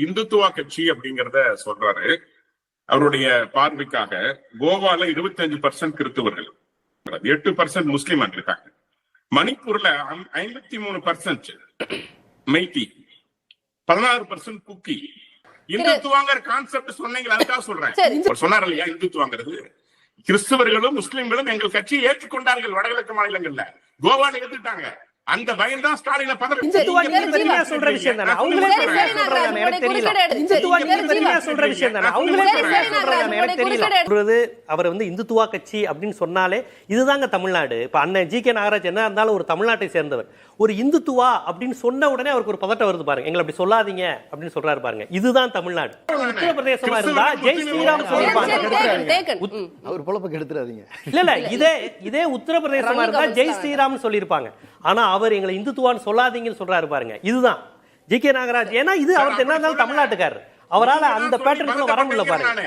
இந்துத்துவா கட்சி அப்படிங்கறத சொல்றாரு. அவருடைய பார்வைக்காக கோவால 25% கிறிஸ்தவர்கள், 8% முஸ்லிம் இருக்காங்க. மணிப்பூர்ல 53% மைத்தி, 16% குக்கி. இந்துத்துவாங்கிற கான்செப்ட் சொன்னீங்க, அதுக்காக சொல்றேன். சொன்னார் இல்லையா, இந்துத்துவாங்கிறது கிறிஸ்தவர்களும் முஸ்லிம்களும் எங்கள் கட்சியை ஏற்றுக்கொண்டார்கள். வடகிழக்கு மாநிலங்கள்ல கோவால எடுத்துட்டாங்க. அந்த பயம் தான் ஸ்டாலின சொல்ற விஷயம் தானே, அவங்களே எனக்கு தெரியல. அவர் இந்துத்துவா கட்சி அப்படின்னு சொன்னாலே இதுதாங்க தமிழ்நாடு. இப்ப அண்ணன் ஜி கே நாகராஜ் என்ன இருந்தாலும் ஒரு தமிழ்நாட்டை சேர்ந்தவர். ஒரு இந்துத்துவா அப்படின்னு சொன்ன உடனே அவருக்கு ஒரு பதட்டம் வருது பாருங்க. எங்களை அப்படி சொல்லாதீங்க அப்படின்னு சொல்றாரு பாருங்க. இதுதான் தமிழ்நாடு. உத்தரப்பிரதேசமா இருந்தா ஜெய் ஸ்ரீராம் சொல்லிருப்பாங்க. அவர் பொழப்புக்கு எடுத்துறாதீங்க. இல்ல இல்ல, இதே உத்தரப்பிரதேசமா இருந்தா ஜெய் ஸ்ரீராம் சொல்லிருப்பாங்க. ஆனா அவர் எங்களை இந்துத்துவான்னு சொல்லாதீங்கன்னு சொல்றாரு பாருங்க. இதுதான் ஜி கே நாகராஜ். ஏன்னா இது அவருக்கு என்ன இருந்தாலும் தமிழ்நாட்டுக்காரர். அவரால் அந்த பேட்டர்னுக்குள்ள வர முடியல பாருங்க.